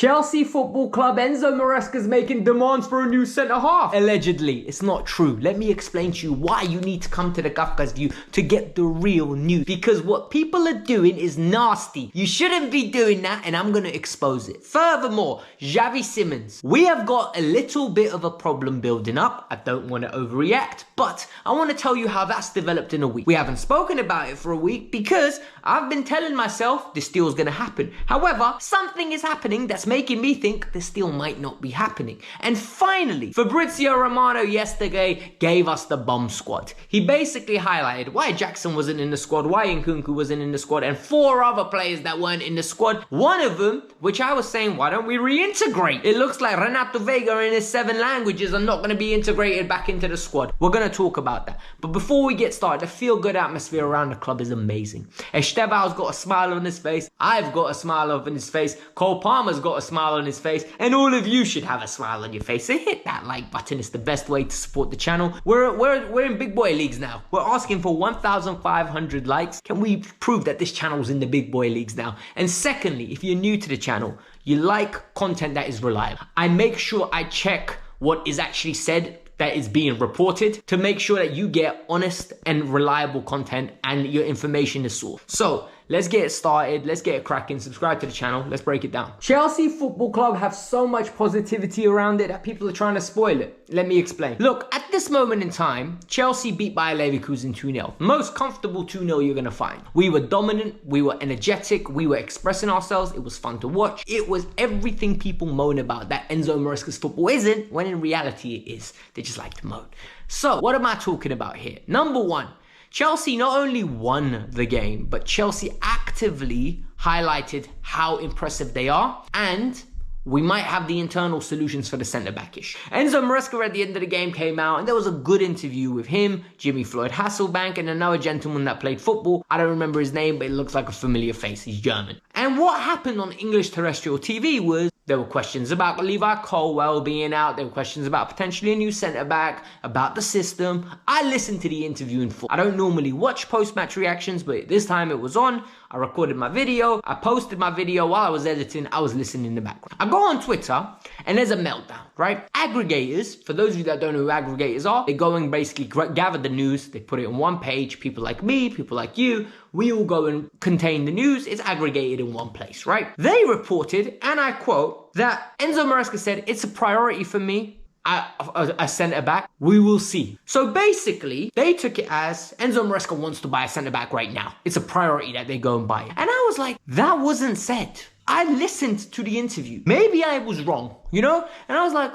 Chelsea Football Club, Enzo Maresca is making demands for a new centre-half. Allegedly. It's not true. Let me explain to you why you need to come to the Kavkas View to get the real news. Because what people are doing is nasty. You shouldn't be doing that, and I'm going to expose it. Furthermore, Xavi Simons. We have got a little bit of a problem building up. I don't want to overreact, but I want to tell you how that's developed in a week. We haven't spoken about it for a week because I've been telling myself this deal is going to happen. However, something is happening that's making me think this deal might not be happening. And finally, Fabrizio Romano yesterday gave us the bomb squad. He basically highlighted why Jackson wasn't in the squad, why Nkunku wasn't in the squad, and 4 other players that weren't in the squad. One of them, which I was saying, why don't we reintegrate? It looks like Renato Vega in his 7 languages are not going to be integrated back into the squad. We're going to talk about that. But before we get started, the feel-good atmosphere around the club is amazing. Estevao's got a smile on his face. I've got a smile on his face. Cole Palmer's got a smile on his face. And all of you should have a smile on your face. So hit that like button. It's the best way to support the channel. We're in big boy leagues now. We're asking for 1,500 likes. Can we prove that this channel's in the big boy leagues now? And secondly, if you're new to the channel, you like content that is reliable. I make sure I check what is actually said that is being reported to make sure that you get honest and reliable content and your information is sourced. So let's get it started. Let's get it cracking. Subscribe to the channel. Let's break it down. Chelsea Football Club have so much positivity around it that people are trying to spoil it. Let me explain. Look, at this moment in time, Chelsea beat Bayer Leverkusen 2-0. Most comfortable 2-0 you're going to find. We were dominant. We were energetic. We were expressing ourselves. It was fun to watch. It was everything people moan about that Enzo Maresca's football isn't, when in reality it is. They just like to moan. So what am I talking about here? Number one, Chelsea not only won the game, but Chelsea actively highlighted how impressive they are, and we might have the internal solutions for the centre-back issue. Enzo Maresca at the end of the game came out, and there was a good interview with him, Jimmy Floyd Hasselbank, and another gentleman that played football. I don't remember his name, but it looks like a familiar face. He's German. And what happened on English terrestrial TV was there were questions about Levi Colwell being out. There were questions about potentially a new centre-back, about the system. I listened to the interview in full. I don't normally watch post-match reactions, but this time it was on. I recorded my video. I posted my video while I was editing. I was listening in the background. I go on Twitter, and there's a meltdown, right? Aggregators, for those of you that don't know who aggregators are, they go and basically gather the news. They put it on one page. People like me, people like you, we all go and contain the news. It's aggregated in one place, right? They reported, and I quote, that Enzo Maresca said, it's a priority for me. A centre-back, we will see. So basically, they took it as Enzo Maresca wants to buy a centre-back right now. It's a priority that they go and buy it. And I was like, that wasn't said. I listened to the interview. Maybe I was wrong, you know? And I was like,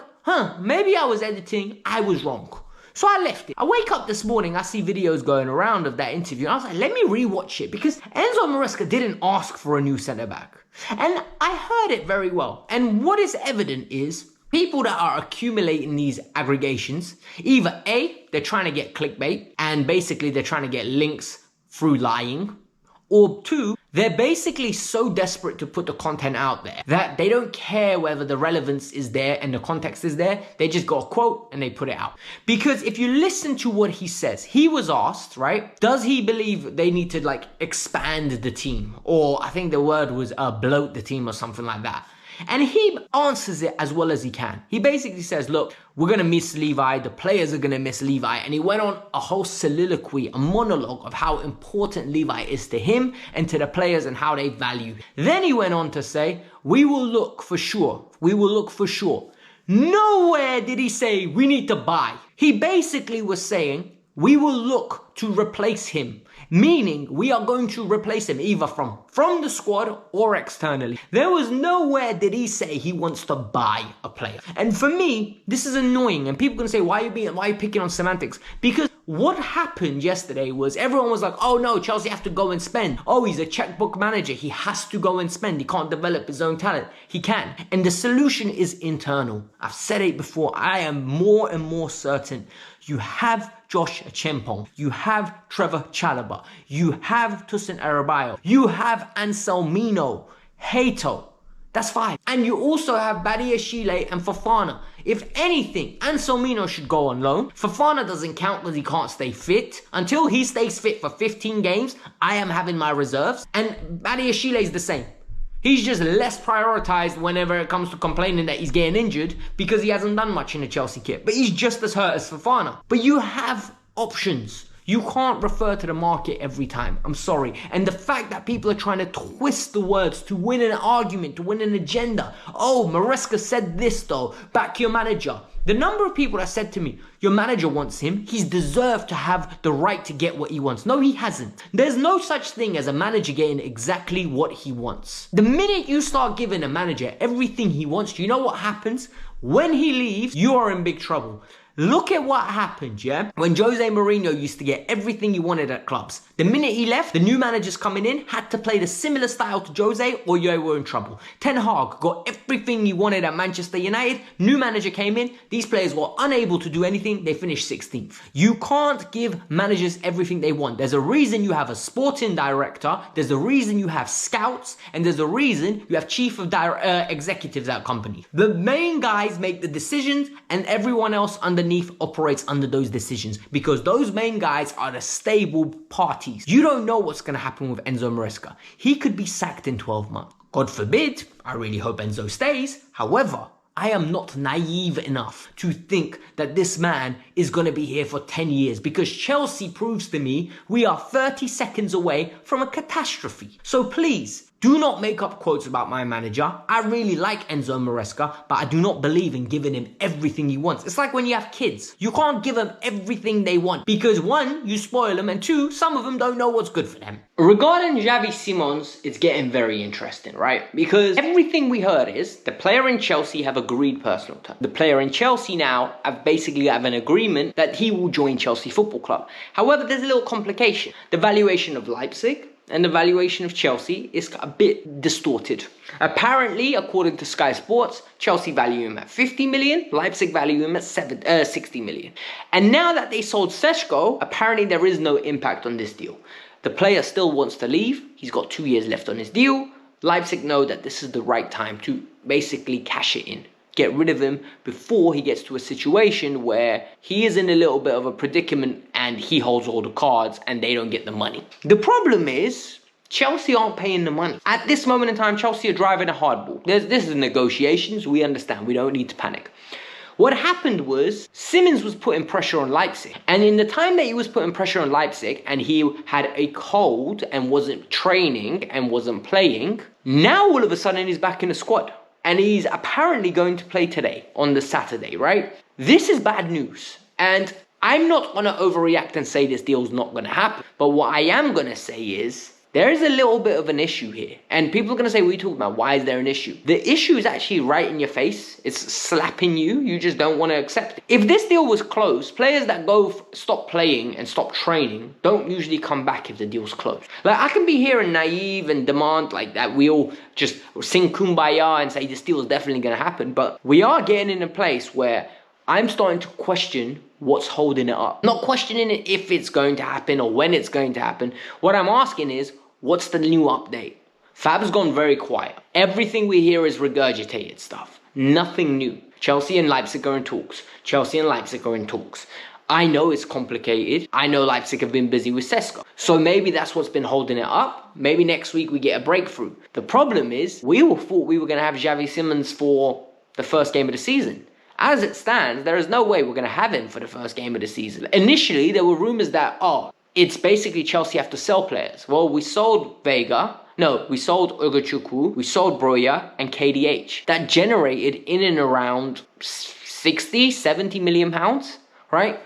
maybe I was editing. I was wrong. So I left it. I wake up this morning, I see videos going around of that interview, and I was like, let me rewatch it, because Enzo Maresca didn't ask for a new centre-back. And I heard it very well. And what is evident is people that are accumulating these aggregations, either A, they're trying to get clickbait, and basically they're trying to get links through lying, or 2, they're basically so desperate to put the content out there that they don't care whether the relevance is there and the context is there. They just got a quote and they put it out. Because if you listen to what he says, he was asked, right, does he believe they need to like expand the team? Or I think the word was bloat the team or something like that. And he answers it as well as he can. He basically says, look, we're going to miss Levi. The players are going to miss Levi. And he went on a whole soliloquy, a monologue of how important Levi is to him and to the players and how they value. Then he went on to say, we will look for sure. We will look for sure. Nowhere did he say we need to buy. He basically was saying, we will look to replace him. Meaning, we are going to replace him either from the squad or externally. There was nowhere did he say he wants to buy a player. And for me, this is annoying. And people can say, why are you picking on semantics? Because what happened yesterday was everyone was like, oh no, Chelsea have to go and spend. Oh, he's a checkbook manager. He has to go and spend. He can't develop his own talent. He can. And the solution is internal. I've said it before. I am more and more certain. You have Josh Chimpong, you have Trevor Chalobah, you have Tosin Adebayo, you have Anselmino, Hato. That's 5. And you also have Badiashile and Fofana. If anything, Anselmino should go on loan. Fofana doesn't count because he can't stay fit. Until he stays fit for 15 games, I am having my reserves. And Badiashile is the same. He's just less prioritized whenever it comes to complaining that he's getting injured because he hasn't done much in the Chelsea kit. But he's just as hurt as Fofana. But you have options. You can't refer to the market every time. I'm sorry. And the fact that people are trying to twist the words to win an argument, to win an agenda. Oh, Maresca said this though. Back your manager. The number of people that said to me, your manager wants him. He's deserved to have the right to get what he wants. No, he hasn't. There's no such thing as a manager getting exactly what he wants. The minute you start giving a manager everything he wants, do you know what happens? When he leaves, you are in big trouble. Look at what happened, yeah? When Jose Mourinho used to get everything he wanted at clubs. The minute he left, the new managers coming in had to play the similar style to Jose or you were in trouble. Ten Hag got everything he wanted at Manchester United. New manager came in. These players were unable to do anything. They finished 16th. You can't give managers everything they want. There's a reason you have a sporting director. There's a reason you have scouts. And there's a reason you have chief of executives at company. The main guys make the decisions and everyone else underneath operates under those decisions because those main guys are the stable parties. You don't know what's going to happen with Enzo Maresca. He could be sacked in 12 months. God forbid, I really hope Enzo stays. However, I am not naive enough to think that this man is going to be here for 10 years because Chelsea proves to me we are 30 seconds away from a catastrophe. So please, do not make up quotes about my manager. I really like Enzo Maresca, but I do not believe in giving him everything he wants. It's like when you have kids. You can't give them everything they want because one, you spoil them, and two, some of them don't know what's good for them. Regarding Xavi Simons, it's getting very interesting, right? Because everything we heard is the player in Chelsea have agreed personal terms. The player in Chelsea now basically have an agreement that he will join Chelsea Football Club. However, there's a little complication. The valuation of Leipzig and the valuation of Chelsea is a bit distorted. Apparently, according to Sky Sports, Chelsea value him at 50 million, Leipzig value him at 60 million. And now that they sold Seško, apparently there is no impact on this deal. The player still wants to leave. He's got 2 years left on his deal. Leipzig know that this is the right time to basically cash it in. Get rid of him before he gets to a situation where he is in a little bit of a predicament and he holds all the cards and they don't get the money. The problem is Chelsea aren't paying the money. At this moment in time, Chelsea are driving a hardball. This is negotiations. We understand. We don't need to panic. What happened was Simons was putting pressure on Leipzig. And in the time that he was putting pressure on Leipzig and he had a cold and wasn't training and wasn't playing, now all of a sudden he's back in the squad. And he's apparently going to play today on the Saturday, right? This is bad news. And I'm not going to overreact and say this deal's not going to happen. But what I am going to say is there is a little bit of an issue here. And people are going to say, what are you talking about? Why is there an issue? The issue is actually right in your face. It's slapping you. You just don't want to accept it. If this deal was closed, players that stop playing and stop training don't usually come back if the deal's closed. Like, I can be here and naive and demand like that we all just sing kumbaya and say this deal is definitely going to happen. But we are getting in a place where I'm starting to question what's holding it up. Not questioning it if it's going to happen or when it's going to happen. What I'm asking is, what's the new update? Fab's gone very quiet. Everything we hear is regurgitated stuff. Nothing new. Chelsea and Leipzig are in talks. Chelsea and Leipzig are in talks. I know it's complicated. I know Leipzig have been busy with Seško. So maybe that's what's been holding it up. Maybe next week we get a breakthrough. The problem is, we all thought we were going to have Xavi Simons for the first game of the season. As it stands, there is no way we're going to have him for the first game of the season. Initially, there were rumors that, it's basically Chelsea have to sell players. Well, we sold Vega. No, we sold Ugochukwu. We sold Broja and KDH. That generated in and around 60, 70 million pounds, right?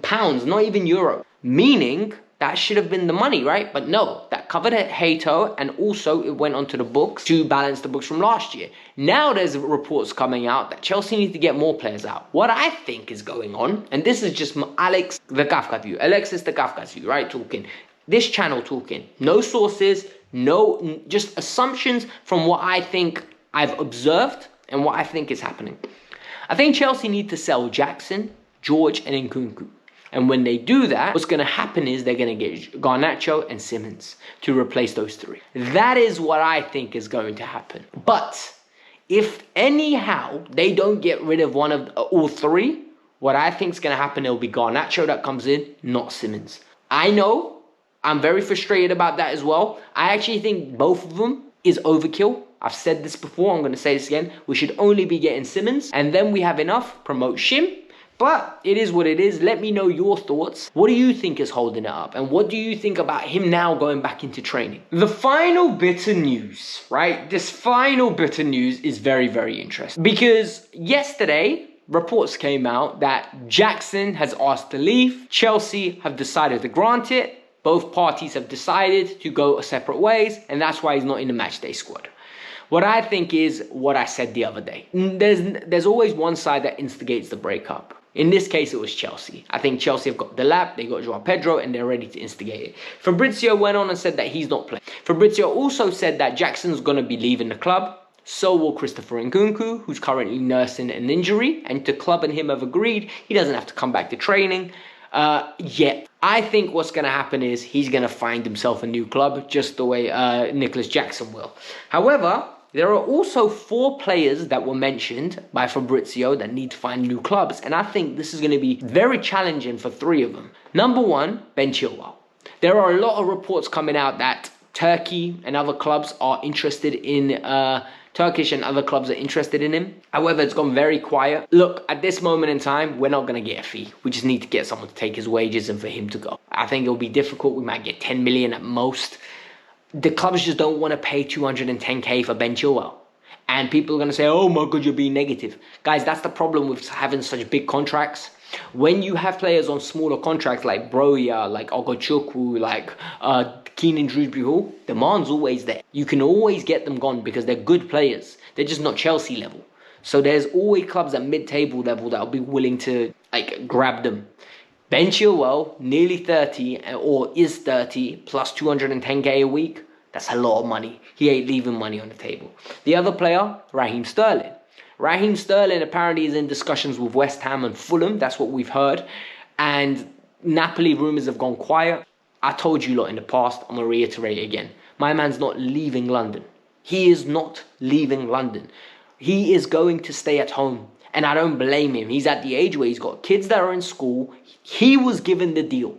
Pounds, not even euro. Meaning that should have been the money, right? But no, that covered Hato and also it went onto the books to balance the books from last year. Now there's reports coming out that Chelsea need to get more players out. What I think is going on, and this is just Alexis the Kavkas View, right? Talking. This channel talking. No sources, just assumptions from what I think I've observed and what I think is happening. I think Chelsea need to sell Jackson, George and Nkunku. And when they do that, what's going to happen is they're going to get Garnacho and Simons to replace those three. That is what I think is going to happen. But if anyhow they don't get rid of one of all three, what I think is going to happen, it'll be Garnacho that comes in, not Simons. I know I'm very frustrated about that as well. I actually think both of them is overkill. I've said this before, I'm going to say this again. We should only be getting Simons, and then we have enough, promote Shim. But it is what it is. Let me know your thoughts. What do you think is holding it up? And what do you think about him now going back into training? The final bit of news, right? This final bit of news is very, very interesting. Because yesterday, reports came out that Jackson has asked to leave. Chelsea have decided to grant it. Both parties have decided to go separate ways. And that's why he's not in the matchday squad. What I think is what I said the other day. There's always one side that instigates the breakup. In this case, it was Chelsea. I think Chelsea have got Delap, they got Joao Pedro, and they're ready to instigate it. Fabrizio went on and said that he's not playing. Fabrizio also said that Jackson's going to be leaving the club. So will Christopher Nkunku, who's currently nursing an injury. And the club and him have agreed he doesn't have to come back to training yet. I think what's going to happen is he's going to find himself a new club, just the way Nicholas Jackson will. However, there are also 4 players that were mentioned by Fabrizio that need to find new clubs. And I think this is going to be very challenging for 3 of them. Number 1, Ben Chilwell. There are a lot of reports coming out that Turkey and other clubs are interested in Turkish and other clubs are interested in him. However, it's gone very quiet. Look, at this moment in time, we're not going to get a fee. We just need to get someone to take his wages and for him to go. I think it'll be difficult. We might get 10 million at most. The clubs just don't want to pay 210k for Ben Chilwell. And people are going to say, oh my God, you're being negative. Guys, that's the problem with having such big contracts. When you have players on smaller contracts like Broja, like Ogochukwu, like Keenan Drewsbury, demand's always there. You can always get them gone because they're good players. They're just not Chelsea level. So there's always clubs at mid-table level that'll be willing to grab them. Ben Chilwell, nearly 30, or is 30, plus 210k a week. That's a lot of money. He ain't leaving money on the table. The other player, Raheem Sterling. Raheem Sterling apparently is in discussions with West Ham and Fulham. That's what we've heard. And Napoli rumours have gone quiet. I told you lot in the past, I'm going to reiterate it again. My man's not leaving London. He is not leaving London. He is going to stay at home. And I don't blame him. He's at the age where he's got kids that are in school. He was given the deal.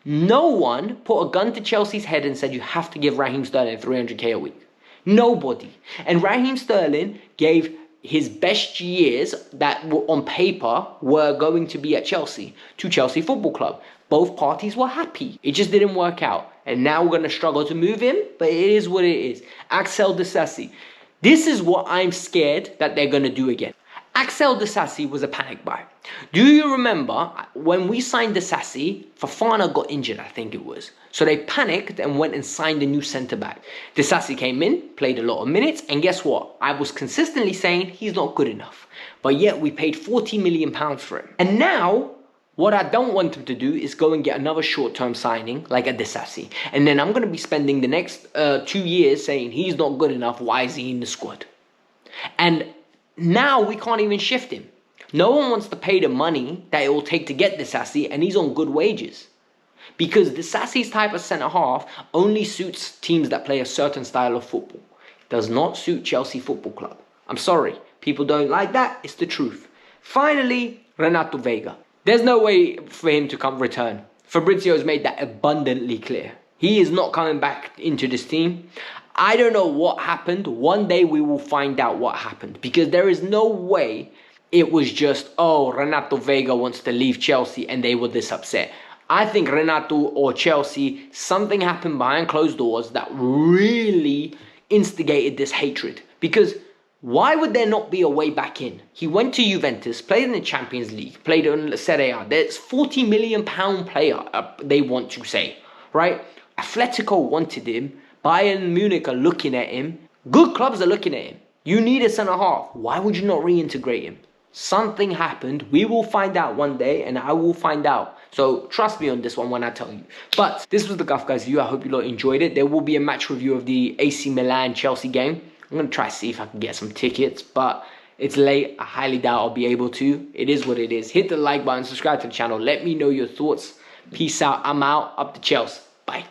No one put a gun to Chelsea's head and said you have to give Raheem Sterling 300k a week. Nobody. And Raheem Sterling gave his best years that were on paper were going to be at Chelsea to Chelsea Football Club. Both parties were happy. It just didn't work out. And now we're going to struggle to move him, but it is what it is. Axel Disasi. This is what I'm scared that they're going to do again. Axel Disasi was a panic buy. Do you remember when we signed Disasi, Fofana got injured, I think it was. So they panicked and went and signed a new centre-back. Disasi came in, played a lot of minutes, and guess what? I was consistently saying he's not good enough. But yet we paid £40 million for him. And now, what I don't want him to do is go and get another short-term signing like a Disasi. And then I'm going to be spending the next 2 years saying he's not good enough, why is he in the squad? And now we can't even shift him. No one wants to pay the money that it will take to get Disasi, and he's on good wages. Because Disasi's type of centre-half only suits teams that play a certain style of football. Does not suit Chelsea Football Club. I'm sorry. People don't like that. It's the truth. Finally, Renato Vega. There's no way for him to return. Fabrizio has made that abundantly clear. He is not coming back into this team. I don't know what happened. One day we will find out what happened. Because there is no way it was just, oh, Renato Vega wants to leave Chelsea and they were this upset. I think Renato or Chelsea, something happened behind closed doors that really instigated this hatred. Because why would there not be a way back in? He went to Juventus, played in the Champions League, played in Serie A. There's £40 million player, they want to say, right? Atletico wanted him. Bayern Munich are looking at him. Good clubs are looking at him. You need a centre-half. Why would you not reintegrate him? Something happened. We will find out one day, and I will find out. So trust me on this one when I tell you. But this was the Kavkas View. I hope you lot enjoyed it. There will be a match review of the AC Milan-Chelsea game. I'm going to try to see if I can get some tickets, but it's late. I highly doubt I'll be able to. It is what it is. Hit the like button, subscribe to the channel. Let me know your thoughts. Peace out. I'm out. Up to Chelsea. Bye.